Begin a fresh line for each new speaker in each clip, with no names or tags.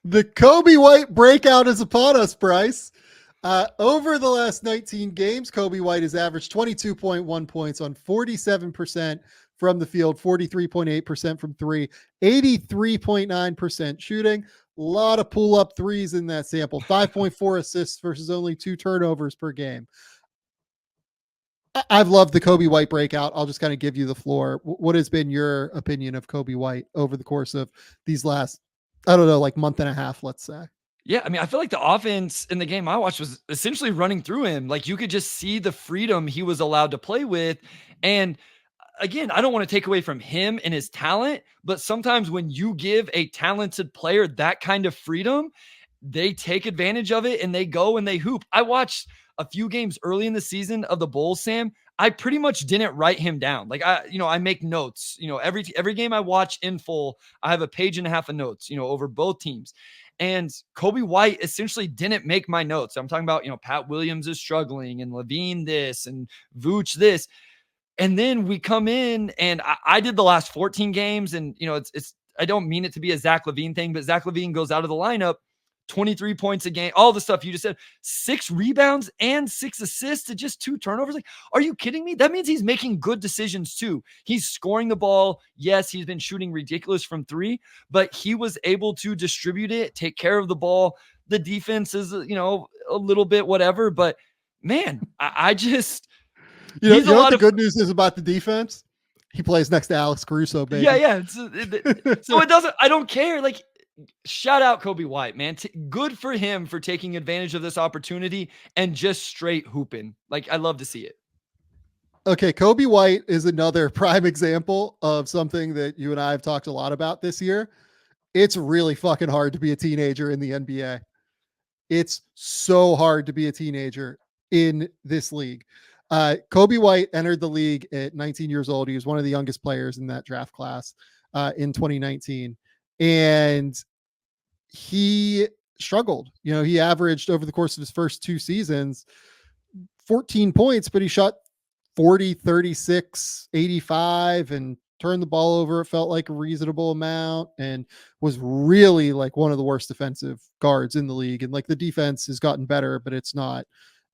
The Coby White breakout is upon us, Bryce. Over the last 19 games, Coby White has averaged 22.1 points on 47% from the field, 43.8% from three, 83.9% shooting. A lot of pull up threes in that sample, 5.4 assists versus only 2 turnovers per game. I've loved the Coby White breakout. I'll just kind of give you the floor. What has been your opinion of Coby White over the course of these last, I don't know, like month and a half, let's say?
Yeah, I mean, I feel like the offense in the game I watched was essentially running through him. Like you could just see the freedom he was allowed to play with. And again, I don't want to take away from him and his talent, but sometimes when you give a talented player that kind of freedom, they take advantage of it and they go and they hoop. I watched a few games early in the season of the Bulls, Sam. I pretty much didn't write him down. Like I make notes. Every game I watch in full, I have a page and a half of notes, over both teams. And Coby White essentially didn't make my notes. I'm talking about, Pat Williams is struggling and Levine this and Vooch this. And then we come in and I did the last 14 games and, it's I don't mean it to be a Zach LaVine thing, but Zach LaVine goes out of the lineup, 23 points a game, all the stuff you just said, 6 rebounds and 6 assists to just 2 turnovers. Like, are you kidding me? That means he's making good decisions too. He's scoring the ball. Yes, he's been shooting ridiculous from 3, but he was able to distribute it, take care of the ball. The defense is, a little bit whatever, but man, I just,
You
he's a
know what
lot
the
of
good news is about the defense? He plays next to Alex Caruso,
yeah,
baby.
yeah. So it doesn't. I don't care. Like, shout out Coby White, man. Good for him for taking advantage of this opportunity and just straight hooping. Like, I love to see it.
Okay, Coby White is another prime example of something that you and I have talked a lot about this year. It's really fucking hard to be a teenager in the NBA. It's so hard to be a teenager in this league. Coby White entered the league at 19 years old. He was one of the youngest players in that draft class in 2019. And he struggled. He averaged over the course of his first 2 seasons 14 points, but he shot 40, 36, 85 and turned the ball over. It felt like a reasonable amount and was really like one of the worst defensive guards in the league. And like the defense has gotten better, but it's not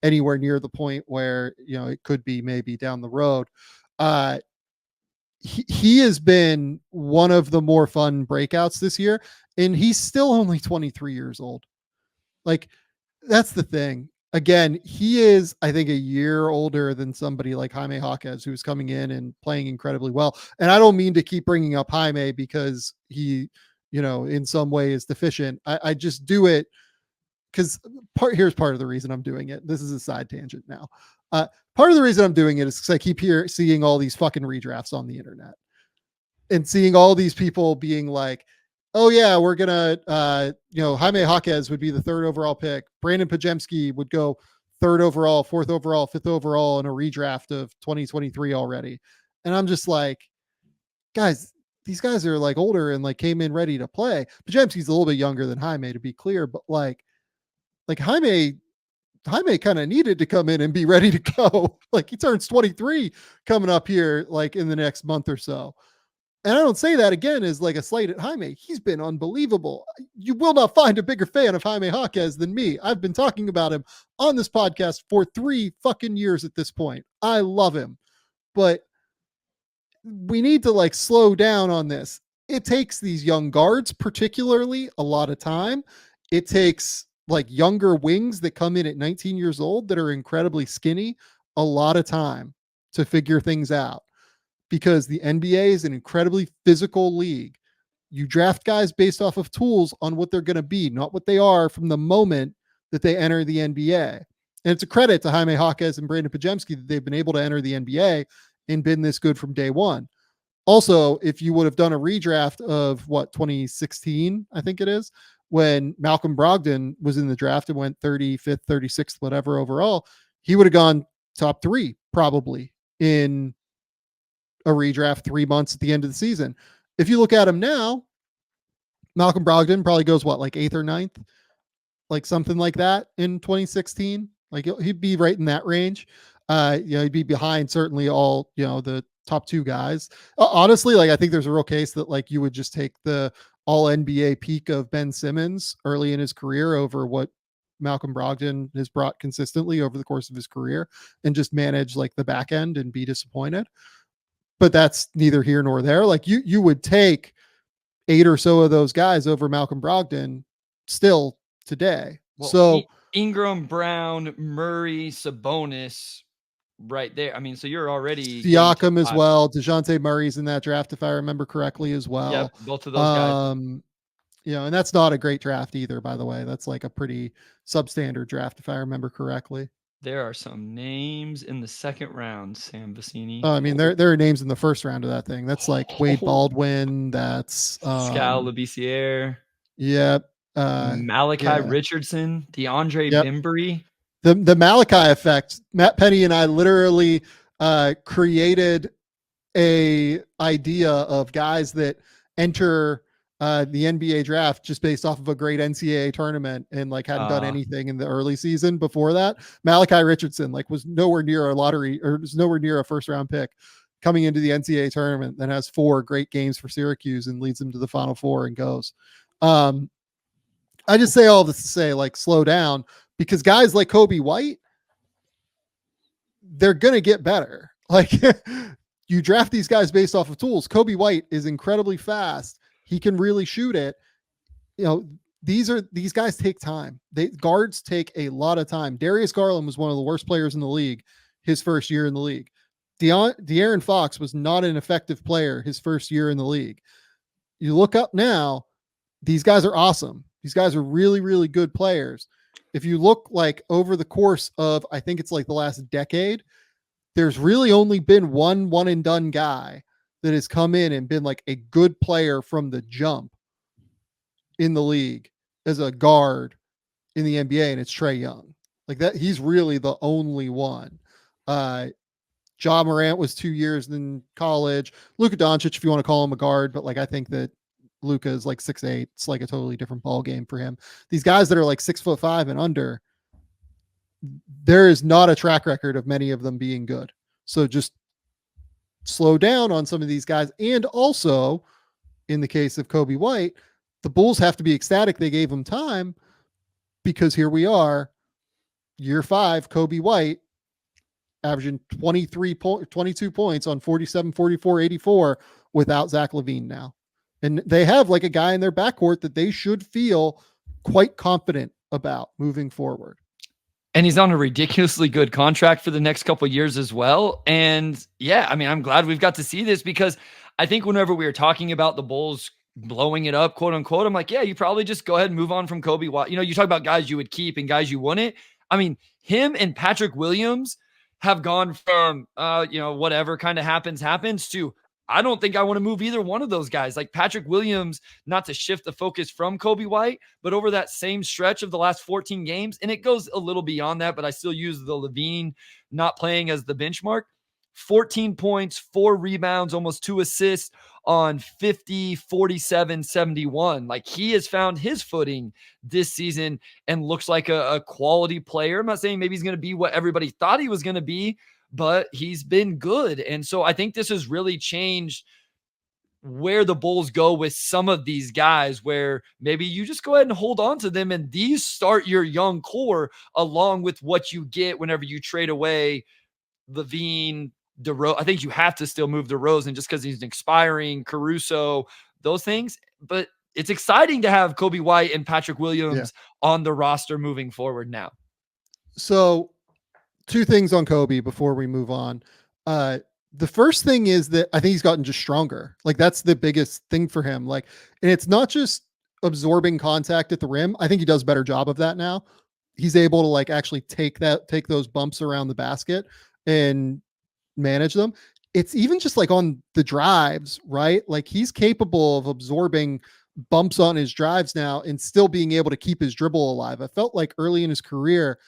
anywhere near the point where, it could be maybe down the road. He has been one of the more fun breakouts this year, and he's still only 23 years old. Like, that's the thing. Again, he is, I think, a year older than somebody like Jaime Jaquez, who's coming in and playing incredibly well. And I don't mean to keep bringing up Jaime because he, in some way is deficient. I just do it because here's part of the reason I'm doing it. This is a side tangent now. Part of the reason I'm doing it is because I keep seeing all these fucking redrafts on the internet and seeing all these people being like, oh yeah, we're gonna, Jaime Jaquez would be the 3rd overall pick. Brandon Pajemski would go 3rd overall, 4th overall, 5th overall in a redraft of 2023 already. And I'm just like, guys, these guys are like older and like came in ready to play. Pajemski's a little bit younger than Jaime, to be clear, but like Jaime kind of needed to come in and be ready to go. Like he turns 23 coming up here, like in the next month or so. And I don't say that again as like a slight at Jaime. He's been unbelievable. You will not find a bigger fan of Jaime Jaquez than me. I've been talking about him on this podcast for 3 fucking years at this point. I love him, but we need to like slow down on this. It takes these young guards, particularly, a lot of time. It takes like younger wings that come in at 19 years old that are incredibly skinny, a lot of time to figure things out, because the NBA is an incredibly physical league. You draft guys based off of tools on what they're going to be, not what they are from the moment that they enter the NBA. And it's a credit to Jaime Jaquez and Brandon Pajemski that they've been able to enter the NBA and been this good from day one. Also, if you would have done a redraft of 2016, I think it is, when Malcolm Brogdon was in the draft and went 35th, 36th, whatever overall, he would have gone top 3 probably in a redraft 3 months at the end of the season. If you look at him now, Malcolm Brogdon probably goes like 8th or 9th, like something like that in 2016. Like he'd be right in that range. He'd be behind certainly all, the top 2 guys. Honestly, like I think there's a real case that like you would just take the all NBA peak of Ben Simmons early in his career over what Malcolm Brogdon has brought consistently over the course of his career, and just manage like the back end and be disappointed. But that's neither here nor there. Like you would take 8 or so of those guys over Malcolm Brogdon still today.
Well,
So
Ingram, Brown, Murray, Sabonis, right there. I mean, so you're already getting to
Siakam as
5.
well. DeJounte Murray's in that draft, if I remember correctly, as
Yep,
well.
both of those guys.
Um, and that's not a great draft either, by the way. That's like a pretty substandard draft, if I remember correctly.
There are some names in the second round, Sam Vecenie.
I mean, there are names in the first round of that thing. That's like Wade Baldwin. That's
Scal Labissiere,
yeah,
Malachi
yeah,
Richardson, DeAndre
yep.
Bembry.
The Malachi effect. Matt Penny and I literally created a idea of guys that enter the NBA draft just based off of a great NCAA tournament and like hadn't done anything in the early season before that. Malachi Richardson like was nowhere near a lottery or was nowhere near a first round pick coming into the NCAA tournament, then has 4 great games for Syracuse and leads them to the Final Four and goes. I just say all this to say like slow down, because guys like Coby White, they're going to get better. Like you draft these guys based off of tools. Coby White is incredibly fast. He can really shoot it. You know, these guys take time. Guards take a lot of time. Darius Garland was one of the worst players in the league his first year in the league. De'Aaron Fox was not an effective player his first year in the league. You look up now, these guys are awesome. These guys are really, really good players. If you look like over the course of, I think it's like the last decade, there's really only been one and done guy that has come in and been like a good player from the jump in the league as a guard in the NBA, and it's Trae Young. Like that, he's really the only one. Ja Morant was 2 years in college. Luka Doncic, if you want to call him a guard, but like I think that Luka is like 6'8". It's like a totally different ball game for him. These guys that are like 6'5" and under, there is not a track record of many of them being good. So just slow down on some of these guys. And also, in the case of Coby White, the Bulls have to be ecstatic they gave him time, because here we are, year 5, Coby White averaging 22 points on 47, 44, 84 without Zach LaVine now. And they have like a guy in their backcourt that they should feel quite confident about moving forward.
And he's on a ridiculously good contract for the next couple of years as well. And yeah, I mean, I'm glad we've got to see this, because I think whenever we were talking about the Bulls blowing it up, quote unquote, I'm like, yeah, you probably just go ahead and move on from Coby White. You know, you talk about guys you would keep and guys you wouldn't. I mean, him and Patrick Williams have gone from, whatever kind of happens to, I don't think I want to move either one of those guys. Like Patrick Williams, not to shift the focus from Coby White, but over that same stretch of the last 14 games, and it goes a little beyond that, but I still use the LaVine not playing as the benchmark. 14 points, 4 rebounds, almost 2 assists on 50, 47, 71. Like he has found his footing this season and looks like a quality player. I'm not saying maybe he's going to be what everybody thought he was going to be, but he's been good. And so I think this has really changed where the Bulls go with some of these guys, where maybe you just go ahead and hold on to them, and these start your young core along with what you get whenever you trade away LaVine, I think you have to still move DeRozan just because he's expiring, Caruso, those things. But it's exciting to have Coby White and Patrick Williams on the roster moving forward now.
So 2 things on Coby before we move on. The first thing is that I think he's gotten just stronger. Like that's the biggest thing for him. Like, and it's not just absorbing contact at the rim. I think he does a better job of that now. He's able to like actually take those bumps around the basket and manage them. It's even just like on the drives, right? Like he's capable of absorbing bumps on his drives now and still being able to keep his dribble alive. I felt like early in his career,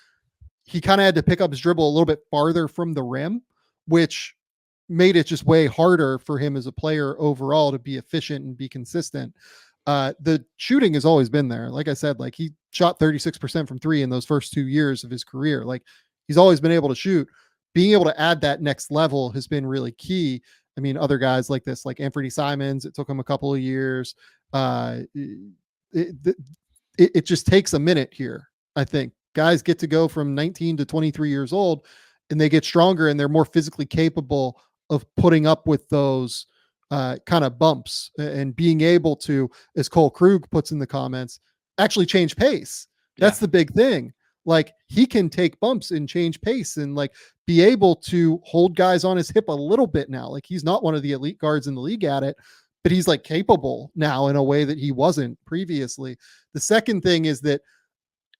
he kind of had to pick up his dribble a little bit farther from the rim, which made it just way harder for him as a player overall to be efficient and be consistent. The shooting has always been there. Like I said, like he shot 36% from 3 in those first 2 years of his career. Like he's always been able to shoot. Being able to add that next level has been really key. I mean, other guys like this, like Anthony Simons, it took him a couple of years. It, it just takes a minute here. I think guys get to go from 19 to 23 years old, and they get stronger and they're more physically capable of putting up with those kind of bumps and being able to, as Cole Krug puts in the comments, actually change pace.
Yeah.
That's the big thing. Like he can take bumps and change pace and like be able to hold guys on his hip a little bit now. Like he's not one of the elite guards in the league at it, but he's like capable now in a way that he wasn't previously. The second thing is that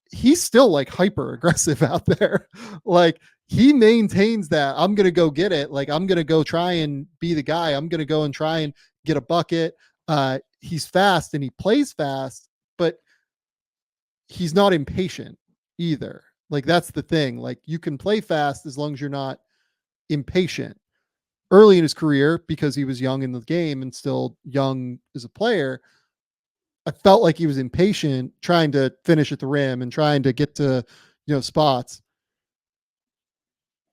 he's still like hyper aggressive out there. Like he maintains that I'm going to go get it. Like I'm going to go try and be the guy. I'm going to go and try and get a bucket. He's fast and he plays fast, but he's not impatient either. Like that's the thing. Like you can play fast as long as you're not impatient. Early in his career, because he was young in the game and still young as a player, I felt like he was impatient trying to finish at the rim and trying to get to, spots.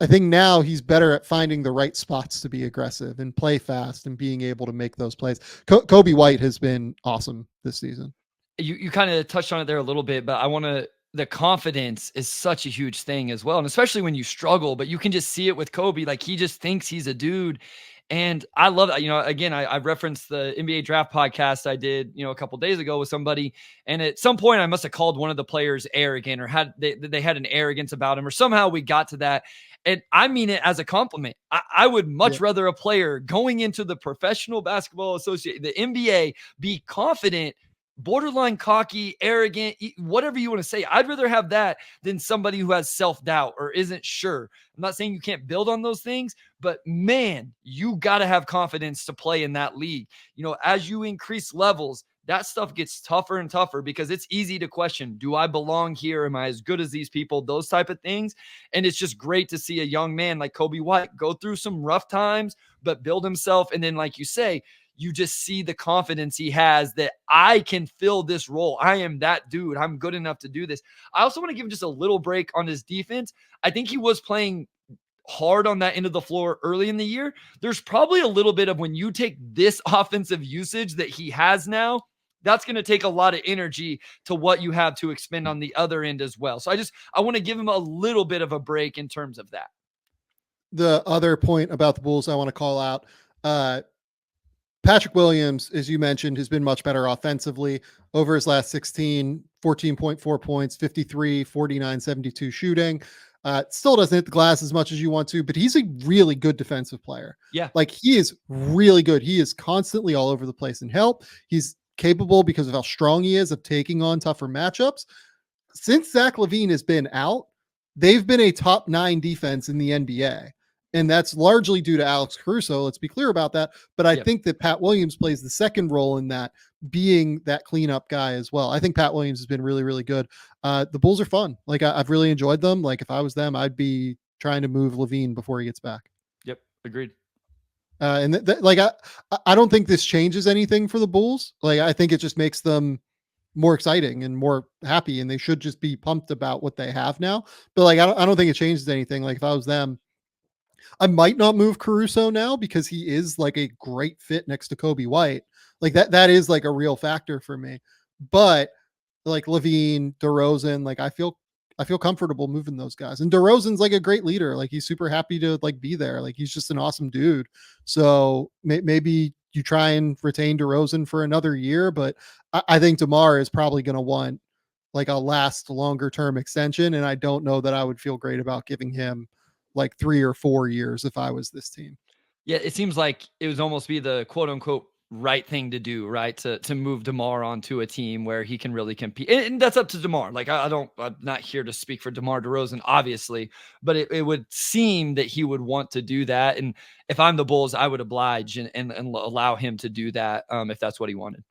I think now he's better at finding the right spots to be aggressive and play fast and being able to make those plays. Coby White has been awesome this season.
You kind of touched on it there a little bit, but I want to, the confidence is such a huge thing as well. And especially when you struggle, but you can just see it with Coby. Like he just thinks he's a dude. And I love that. Again, I referenced the NBA draft podcast I did, a couple days ago with somebody. And at some point I must have called one of the players arrogant or they had an arrogance about him or somehow we got to that. And I mean it as a compliment. I would much rather a player going into the Professional Basketball Association, the NBA, be confident, borderline cocky, arrogant, whatever you want to say. I'd rather have that than somebody who has self-doubt or isn't sure. I'm not saying you can't build on those things, but man, you got to have confidence to play in that league. As you increase levels, that stuff gets tougher and tougher because it's easy to question, do I belong here? Am I as good as these people? Those type of things. And it's just great to see a young man like Coby White go through some rough times, but build himself. And then, like you say, you just see the confidence he has that I can fill this role. I am that dude. I'm good enough to do this. I also want to give him just a little break on his defense. I think he was playing hard on that end of the floor early in the year. There's probably a little bit of when you take this offensive usage that he has now, that's going to take a lot of energy to what you have to expend on the other end as well. So I want to give him a little bit of a break in terms of that.
The other point about the Bulls I want to call out, Patrick Williams, as you mentioned, has been much better offensively over his last 16, 14.4 points, 53, 49, 72 shooting. Still doesn't hit the glass as much as you want to, but he's a really good defensive player.
Yeah.
Like he is really good. He is constantly all over the place and help. He's capable because of how strong he is of taking on tougher matchups. Since Zach LaVine has been out, they've been a top 9 defense in the NBA. And that's largely due to Alex Caruso. Let's be clear about that. But I think that Pat Williams plays the second role in that, being that cleanup guy as well. I think Pat Williams has been really, really good. The Bulls are fun. Like I've really enjoyed them. Like if I was them, I'd be trying to move LaVine before he gets back.
Yep. Agreed.
And I don't think this changes anything for the Bulls. Like I think it just makes them more exciting and more happy, and they should just be pumped about what they have now. But like I don't think it changes anything. Like if I was them, I might not move Caruso now because he is like a great fit next to Coby White. Like that is like a real factor for me. But like LaVine, DeRozan, like I feel comfortable moving those guys. And DeRozan's like a great leader. Like he's super happy to like be there. Like he's just an awesome dude. So maybe you try and retain DeRozan for another year, but I think DeMar is probably going to want like a last longer term extension. And I don't know that I would feel great about giving him like 3 or 4 years if I was this team.
Yeah, it seems like it was almost be the quote unquote right thing to do, right? To move DeMar onto a team where he can really compete. And that's up to DeMar. Like I'm not here to speak for DeMar DeRozan, obviously, but it would seem that he would want to do that. And if I'm the Bulls, I would oblige and allow him to do that if that's what he wanted.